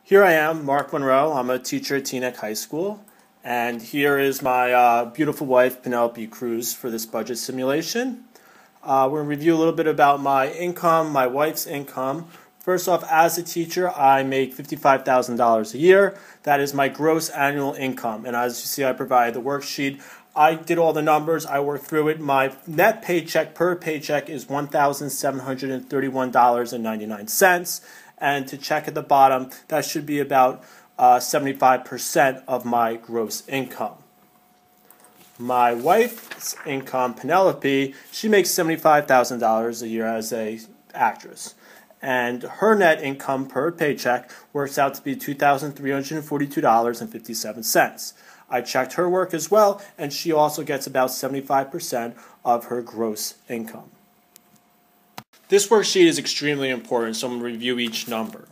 Here I am, Marc Monroe. I'm a teacher at Teaneck High School, and here is my beautiful wife, Penelope Cruz, for this budget simulation. We're going to review a little bit about my income, my wife's income. First off, as a teacher, I make $55,000 a year. That is my gross annual income, and as you see, I provided the worksheet. I did all the numbers. I worked through it. My net paycheck per paycheck is $1,731.99. And to check at the bottom, that should be about 75% of my gross income. My wife's income, Penelope, she makes $75,000 a year as an actress. And her net income per paycheck works out to be $2,342.57. I checked her work as well, and she also gets about 75% of her gross income. This worksheet is extremely important, so I'm going to review each number.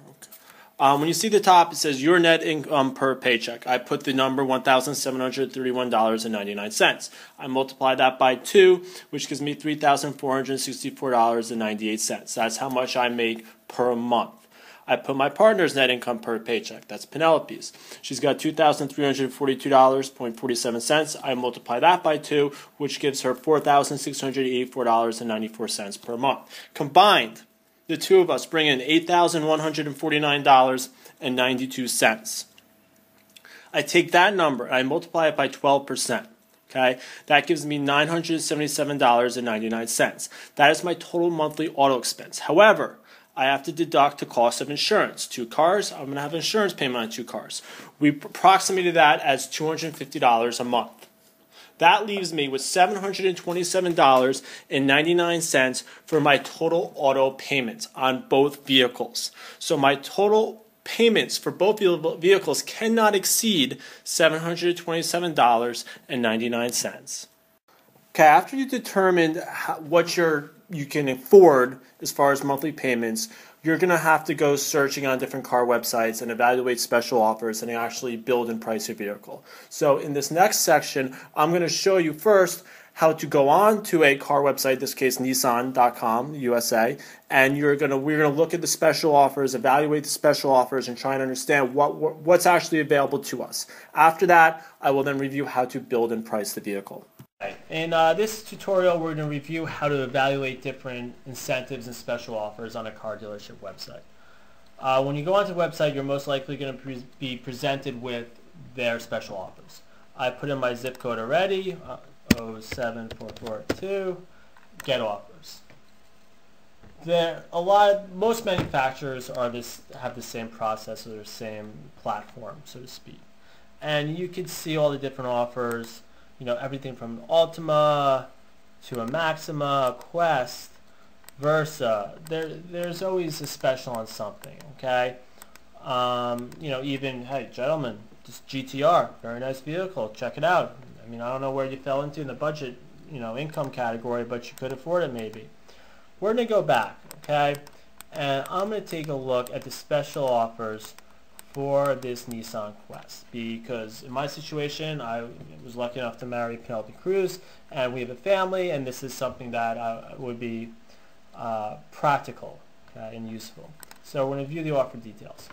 When you see the top, it says your net income per paycheck. I put the number $1,731.99. I multiply that by 2, which gives me $3,464.98. That's how much I make per month. I put my partner's net income per paycheck. That's Penelope's. She's got $2,342.47. I multiply that by 2, which gives her $4,684.94 per month. Combined, the two of us bring in $8,149.92. I take that number and I multiply it by 12%. Okay, that gives me $977.99. That is my total monthly auto expense. However, I have to deduct the cost of insurance. 2 cars, I'm going to have an insurance payment on 2 cars. We approximated that as $250 a month. That leaves me with $727.99 for my total auto payments on both vehicles. So my total payments for both vehicles cannot exceed $727.99. Okay, after you determine what you can afford as far as monthly payments, you're going to have to go searching on different car websites and evaluate special offers and actually build and price your vehicle. So in this next section, I'm going to show you first how to go on to a car website, in this case Nissan.com, USA, and we're going to look at the special offers, evaluate the special offers, and try and understand what's actually available to us. After that, I will then review how to build and price the vehicle. In this tutorial, we're going to review how to evaluate different incentives and special offers on a car dealership website. When you go onto the website, you're most likely going to be presented with their special offers. I put in my zip code already, 07442, get offers. Most manufacturers have the same process or the same platform, so to speak. And you can see all the different offers. You know, everything from Altima to a Maxima, a Quest, Versa. There's always a special on something, okay? You know, even, hey, gentlemen, this GTR, very nice vehicle, check it out. I mean, I don't know where you fell into in the budget, income category, but you could afford it maybe. We're going to go back, okay? And I'm going to take a look at the special offers for this Nissan Quest, because in my situation, I was lucky enough to marry Penelope Cruz, and we have a family, and this is something that would be practical, okay, and useful. So we're going to view the offer details.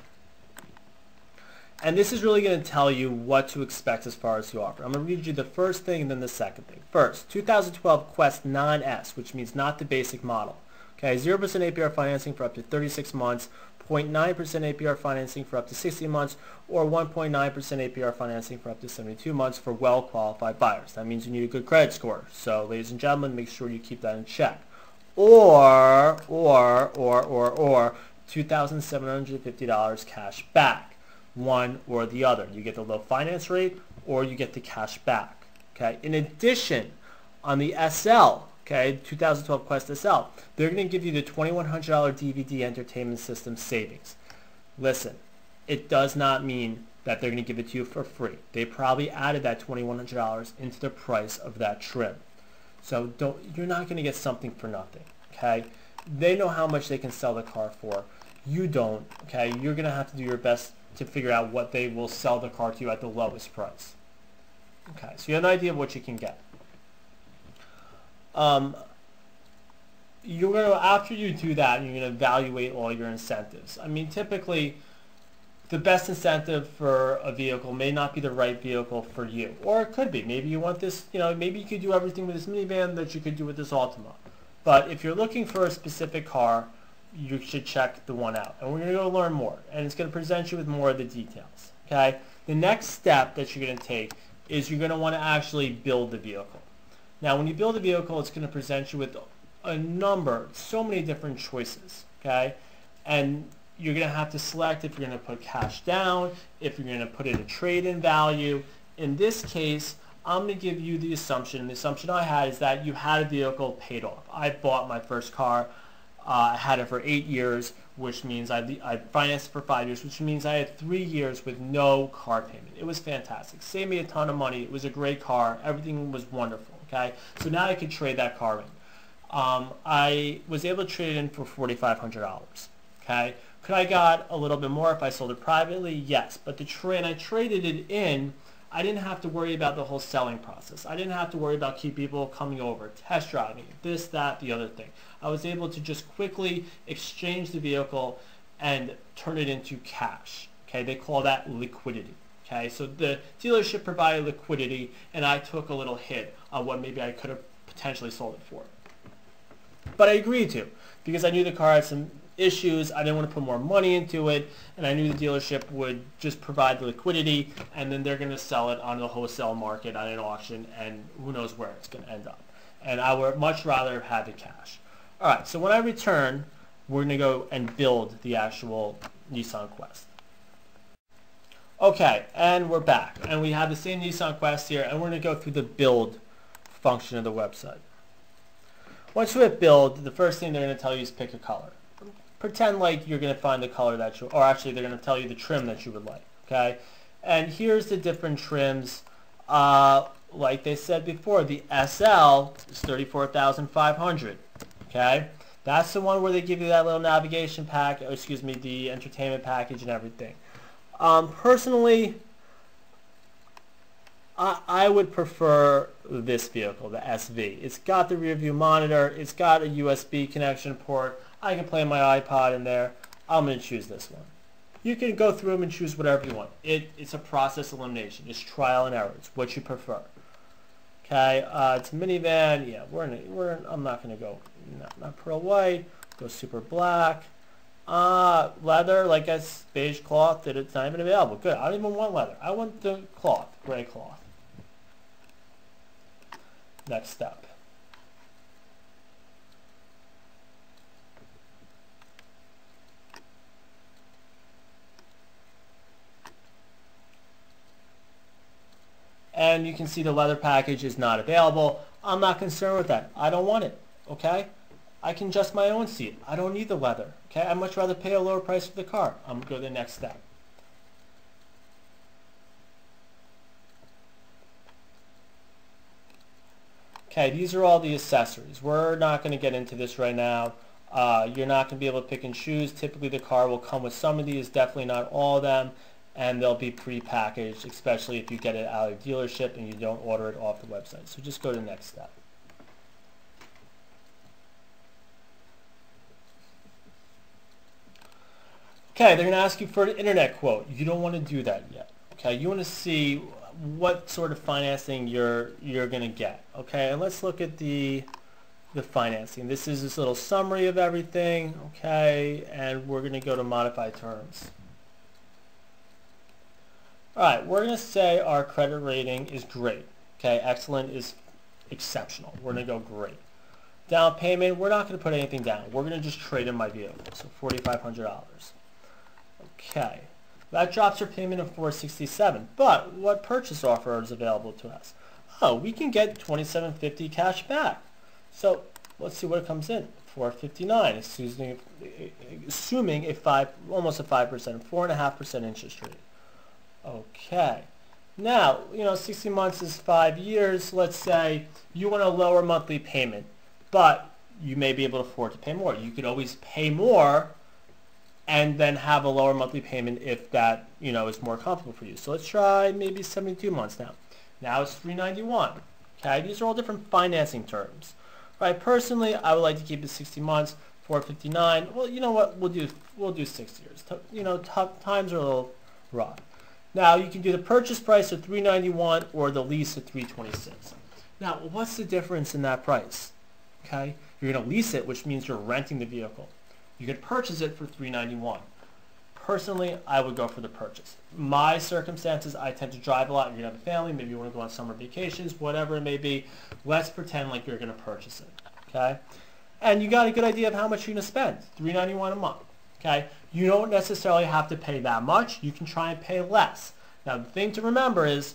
And this is really going to tell you what to expect as far as the offer. I'm going to read you the first thing and then the second thing. First, 2012 Quest non-S, which means not the basic model. Okay, 0% APR financing for up to 36 months, 0.9% APR financing for up to 60 months, or 1.9% APR financing for up to 72 months for well-qualified buyers. That means you need a good credit score. So, ladies and gentlemen, make sure you keep that in check. Or $2,750 cash back. One or the other. You get the low finance rate, or you get the cash back. Okay. In addition, on the SL, okay, 2012 Quest SL, they're going to give you the $2,100 DVD entertainment system savings. Listen, it does not mean that they're going to give it to you for free. They probably added that $2,100 into the price of that trim. So you're not going to get something for nothing, okay? They know how much they can sell the car for. You don't, okay? You're going to have to do your best to figure out what they will sell the car to you at the lowest price. Okay, so you have an idea of what you can get. You're going to, after you do that, you're going to evaluate all your incentives. I mean, typically, the best incentive for a vehicle may not be the right vehicle for you. Or it could be. Maybe you want this, maybe you could do everything with this minivan that you could do with this Altima. But if you're looking for a specific car, you should check the one out. And we're going to go learn more. And it's going to present you with more of the details. Okay? The next step that you're going to take is you're going to want to actually build the vehicle. Now, when you build a vehicle, it's going to present you with a number, so many different choices. Okay? And you're going to have to select if you're going to put cash down, if you're going to put in a trade-in value. In this case, I'm going to give you the assumption. The assumption I had is that you had a vehicle paid off. I bought my first car. I had it for 8 years, which means I financed it for 5 years, which means I had 3 years with no car payment. It was fantastic. Saved me a ton of money. It was a great car. Everything was wonderful. Okay, so now I could trade that car in. I was able to trade it in for $4,500. Okay. Could I got a little bit more if I sold it privately? Yes. But I traded it in, I didn't have to worry about the whole selling process. I didn't have to worry about people coming over, test driving, this, that, the other thing. I was able to just quickly exchange the vehicle and turn it into cash. Okay, they call that liquidity. Okay, so the dealership provided liquidity, and I took a little hit on what maybe I could have potentially sold it for. But I agreed to, because I knew the car had some issues. I didn't want to put more money into it, and I knew the dealership would just provide the liquidity, and then they're going to sell it on the wholesale market at an auction, and who knows where it's going to end up. And I would much rather have the cash. All right, so when I return, we're going to go and build the actual Nissan Quest. Okay, and we're back, and we have the same Nissan Quest here, and we're going to go through the build function of the website. Once you hit build, the first thing they're going to tell you is pick a color. Pretend like you're going to find the color that you, or actually they're going to tell you the trim that you would like, okay? And here's the different trims. Like they said before, the SL is $34,500, okay? That's the one where they give you that little navigation pack, or excuse me, the entertainment package and everything. Personally, I would prefer this vehicle, the SV. It's got the rear view monitor, it's got a USB connection port, I can play my iPod in there. I'm going to choose this one. You can go through them and choose whatever you want. It's a process elimination. It's trial and error. It's what you prefer. Okay, it's a minivan. Yeah, I'm not going to go, not pearl white, go super black. Leather, like a beige cloth, that it's not even available. Good, I don't even want leather. I want the cloth, gray cloth. Next step. And you can see the leather package is not available. I'm not concerned with that. I don't want it, okay? I can adjust my own seat. I don't need the leather, okay? I'd much rather pay a lower price for the car. I'm going to go to the next step. Okay, these are all the accessories. We're not going to get into this right now. You're not going to be able to pick and choose. Typically the car will come with some of these, definitely not all of them. And they'll be pre-packaged, especially if you get it out of the dealership and you don't order it off the website. So just go to the next step. Okay, they're going to ask you for an internet quote. You don't want to do that yet. Okay, you want to see what sort of financing you're going to get. Okay, and let's look at the financing. This is this little summary of everything. Okay, and we're going to go to modify terms. Alright, we're going to say our credit rating is great. Okay, excellent is exceptional. We're going to go great. Down payment, we're not going to put anything down. We're going to just trade in my vehicle, so $4,500. Okay, that drops our payment of $467. But what purchase offer is available to us? Oh, we can get $2,750 cash back. So let's see what it comes in. $459, assuming almost a 5%, 4.5% interest rate. Okay, now, 60 months is 5 years. Let's say you want a lower monthly payment, but you may be able to afford to pay more. You could always pay more and then have a lower monthly payment if that, is more comfortable for you. So let's try maybe 72 months now. Now it's $391. Okay, these are all different financing terms. Right, personally, I would like to keep it 60 months, $459. Well, you know what? We'll do 6 years. Times are a little raw. Now you can do the purchase price of $391 or the lease at $326. Now what's the difference in that price? Okay, you're going to lease it, which means you're renting the vehicle. You could purchase it for $391. Personally, I would go for the purchase. My circumstances, I tend to drive a lot. You're going to have a family, maybe you want to go on summer vacations, whatever it may be. Let's pretend like you're going to purchase it, okay? And you got a good idea of how much you're going to spend, $391 a month, okay? You don't necessarily have to pay that much. You can try and pay less. Now, the thing to remember is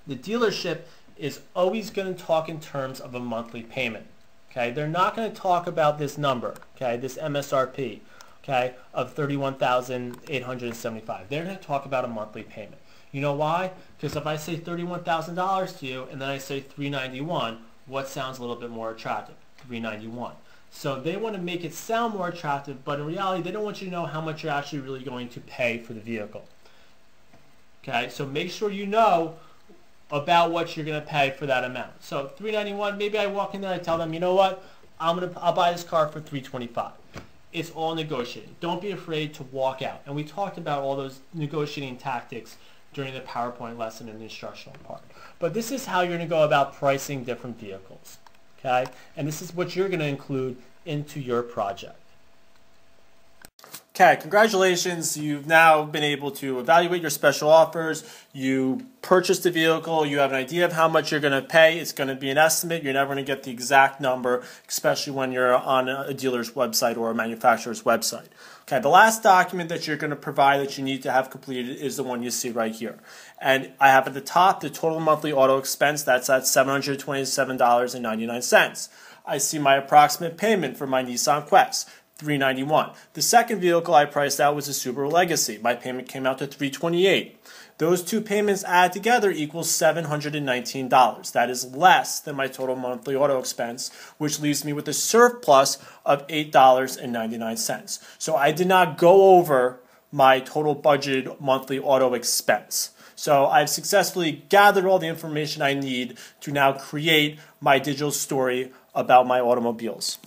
the dealership is always going to talk in terms of a monthly payment, okay? They're not going to talk about this number, okay, this MSRP. Okay, of $31,875. They're going to talk about a monthly payment. You know why? Because if I say $31,000 to you and then I say $391, what sounds a little bit more attractive? $391. So they want to make it sound more attractive, but in reality, they don't want you to know how much you're actually really going to pay for the vehicle. Okay, so make sure you know about what you're going to pay for that amount. So $391, maybe I walk in there and I tell them, you know what? I'll buy this car for $325. It's all negotiating. Don't be afraid to walk out. And we talked about all those negotiating tactics during the PowerPoint lesson in the instructional part. But this is how you're going to go about pricing different vehicles. Okay? And this is what you're going to include into your project. Okay, congratulations. You've now been able to evaluate your special offers. You purchased the vehicle. You have an idea of how much you're going to pay. It's going to be an estimate. You're never going to get the exact number, especially when you're on a dealer's website or a manufacturer's website. Okay, the last document that you're going to provide that you need to have completed is the one you see right here. And I have at the top the total monthly auto expense. That's at $727.99. I see my approximate payment for my Nissan Quest. $391. The second vehicle I priced out was a Subaru Legacy. My payment came out to $328. Those two payments added together equals $719. That is less than my total monthly auto expense, which leaves me with a surplus of $8.99. So I did not go over my total budgeted monthly auto expense. So I've successfully gathered all the information I need to now create my digital story about my automobiles.